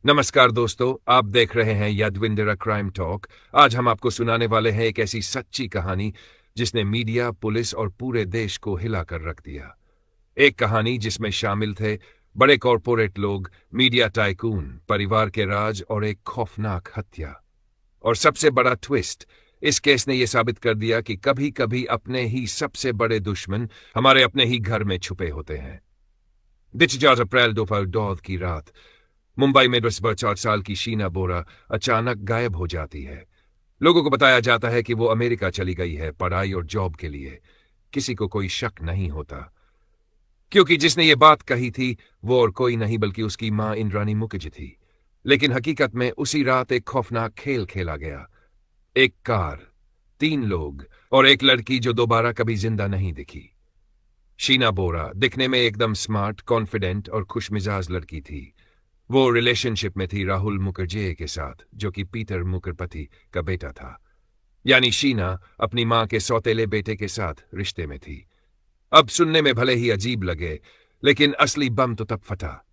नमस्कार दोस्तों, आप देख रहे हैं यादविंदरा क्राइम टॉक। आज हम आपको सुनाने वाले हैं एक ऐसी सच्ची कहानी जिसने मीडिया, पुलिस और पूरे देश को हिलाकर रख दिया। एक कहानी जिसमें शामिल थे बड़े कॉरपोरेट लोग, मीडिया टाइकून, परिवार के राज और एक खौफनाक हत्या। और सबसे बड़ा ट्विस्ट, इस केस ने यह साबित कर दिया कि कभी कभी अपने ही सबसे बड़े दुश्मन हमारे अपने ही घर में छुपे होते हैं। 4 अप्रैल दोपहर की रात मुंबई में 4 साल की शीना बोरा अचानक गायब हो जाती है। लोगों को बताया जाता है कि वो अमेरिका चली गई है पढ़ाई और जॉब के लिए। किसी को कोई शक नहीं होता, क्योंकि जिसने ये बात कही थी वो और कोई नहीं बल्कि उसकी मां इंद्रानी मुखर्जी थी। लेकिन हकीकत में उसी रात एक खौफनाक खेल खेला गया। एक कार, 3 लोग और एक लड़की जो दोबारा कभी जिंदा नहीं दिखी। शीना बोरा दिखने में एकदम स्मार्ट, कॉन्फिडेंट और खुशमिजाज लड़की थी। वो रिलेशनशिप में थी राहुल मुखर्जी के साथ, जो कि पीटर मुखर्जी का बेटा था। यानी शीना अपनी मां के सौतेले बेटे के साथ रिश्ते में थी। अब सुनने में भले ही अजीब लगे, लेकिन असली बम तो तब फटा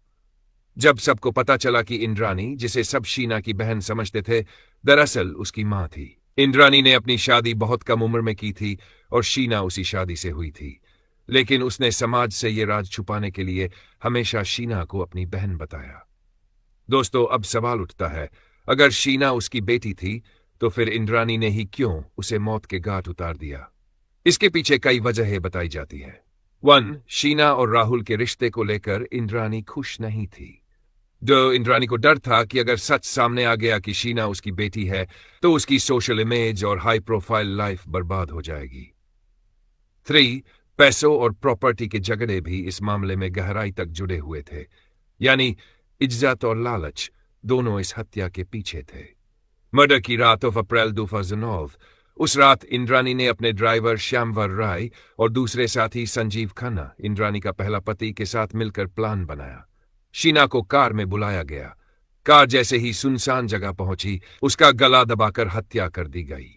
जब सबको पता चला कि इंद्रानी, जिसे सब शीना की बहन समझते थे, दरअसल उसकी मां थी। इंद्रानी ने अपनी शादी बहुत कम उम्र में की थी और शीना उसी शादी से हुई थी। लेकिन उसने समाज से ये राज छुपाने के लिए हमेशा शीना को अपनी बहन बताया। दोस्तों, अब सवाल उठता है, अगर शीना उसकी बेटी थी तो फिर इंद्रानी ने ही क्यों उसे मौत के घाट उतार दिया? इसके पीछे कई वजहें बताई जाती है। 1. शीना और राहुल के रिश्ते को लेकर इंद्रानी खुश नहीं थी। 2. इंद्रानी को डर था कि अगर सच सामने आ गया कि शीना उसकी बेटी है तो उसकी सोशल इमेज और हाई प्रोफाइल लाइफ बर्बाद हो जाएगी। 3. पैसों और प्रॉपर्टी के झगड़े भी इस मामले में गहराई तक जुड़े हुए थे। यानी इज्जत और लालच दोनों इस हत्या के पीछे थे। मर्डर की रात ऑफ अप्रैल 2009, उस रात इंद्रानी ने अपने ड्राइवर श्यामवर राय और दूसरे साथी संजीव खन्ना, इंद्रानी का पहला पति, के साथ मिलकर प्लान बनाया। शीना को कार में बुलाया गया। कार जैसे ही सुनसान जगह पहुंची, उसका गला दबाकर हत्या कर दी गई।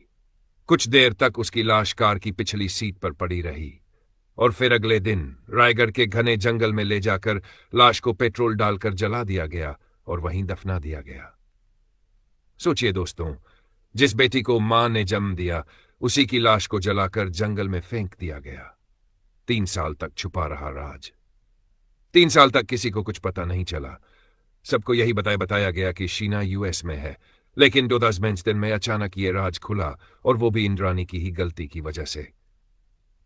कुछ देर तक उसकी लाश कार की पिछली सीट पर पड़ी रही और फिर अगले दिन रायगढ़ के घने जंगल में ले जाकर लाश को पेट्रोल डालकर जला दिया गया और वहीं दफना दिया गया। सोचिए दोस्तों, जिस बेटी को मां ने जन्म दिया, उसी की लाश को जलाकर जंगल में फेंक दिया गया। 3 साल तक छुपा रहा राज। 3 साल तक किसी को कुछ पता नहीं चला। सबको यही बताया गया कि शीना यूएस में है। लेकिन 2020 में अचानक ये राज खुला, और वो भी इंद्रानी की ही गलती की वजह से।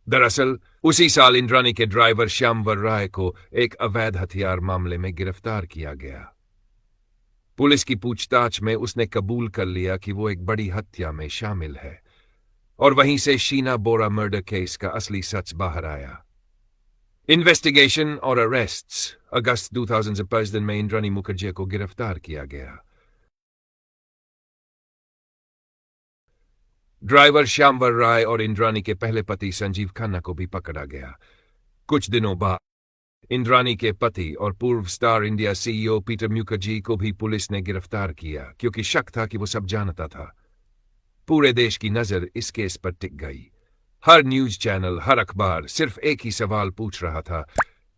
दरअसल उसी साल इंद्रानी के ड्राइवर श्यामवर राय को एक अवैध हथियार मामले में गिरफ्तार किया गया। पुलिस की पूछताछ में उसने कबूल कर लिया कि वो एक बड़ी हत्या में शामिल है, और वहीं से शीना बोरा मर्डर केस का असली सच बाहर आया। इन्वेस्टिगेशन और अरेस्ट्स। अगस्त 2015 में इंद्रानी मुखर्जी को गिरफ्तार किया गया। ड्राइवर श्यामवर राय और इंद्रानी के पहले पति संजीव खन्ना को भी पकड़ा गया। कुछ दिनों बाद इंद्रानी के पति और पूर्व star India CEO Peter Mukherjee को भी पुलिस ने गिरफ्तार किया, क्योंकि शक था कि वो सब जानता था। पूरे देश की नजर इस केस पर टिक गई। हर न्यूज चैनल, हर अखबार सिर्फ एक ही सवाल पूछ रहा था,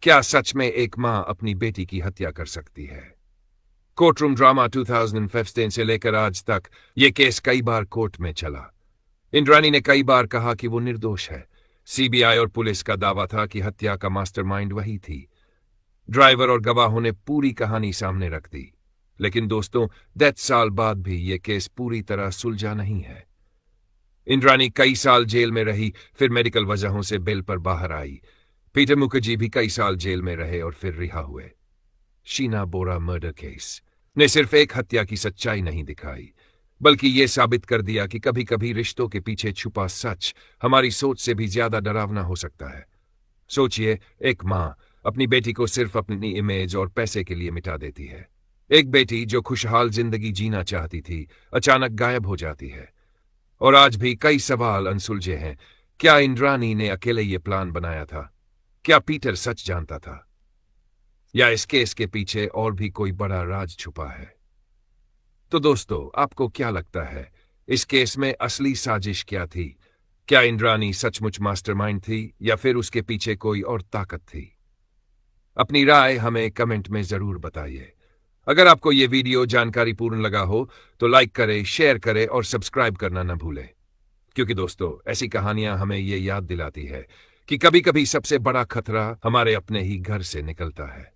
क्या सच में एक मां अपनी बेटी की हत्या कर सकती है? कोर्टरूम ड्रामा 2015 से लेकर आज तक यह केस कई बार कोर्ट में चला। इंद्रानी ने कई बार कहा कि वो निर्दोष है। सीबीआई और पुलिस का दावा था कि हत्या का मास्टरमाइंड वही थी। ड्राइवर और गवाहों ने पूरी कहानी सामने रख दी। लेकिन दोस्तों, 10 साल बाद भी यह केस पूरी तरह सुलझा नहीं है। इंद्रानी कई साल जेल में रही, फिर मेडिकल वजहों से बेल पर बाहर आई। पीटर मुखर्जी भी कई साल जेल में रहे और फिर रिहा हुए। शीना बोरा मर्डर केस ने सिर्फ एक हत्या की सच्चाई नहीं दिखाई, बल्कि यह साबित कर दिया कि कभी कभी रिश्तों के पीछे छुपा सच हमारी सोच से भी ज्यादा डरावना हो सकता है। सोचिए, एक मां अपनी बेटी को सिर्फ अपनी इमेज और पैसे के लिए मिटा देती है। एक बेटी जो खुशहाल जिंदगी जीना चाहती थी, अचानक गायब हो जाती है। और आज भी कई सवाल अनसुलझे हैं। क्या इंद्रानी ने अकेले ये प्लान बनाया था? क्या पीटर सच जानता था? या इस केस के पीछे और भी कोई बड़ा राज छुपा है? तो दोस्तों, आपको क्या लगता है, इस केस में असली साजिश क्या थी? क्या इंद्रानी सचमुच मास्टरमाइंड थी, या फिर उसके पीछे कोई और ताकत थी? अपनी राय हमें कमेंट में जरूर बताइए। अगर आपको ये वीडियो जानकारीपूर्ण लगा हो तो लाइक करें, शेयर करें और सब्सक्राइब करना न भूलें, क्योंकि दोस्तों ऐसी कहानियां हमें ये याद दिलाती है कि कभी कभी सबसे बड़ा खतरा हमारे अपने ही घर से निकलता है।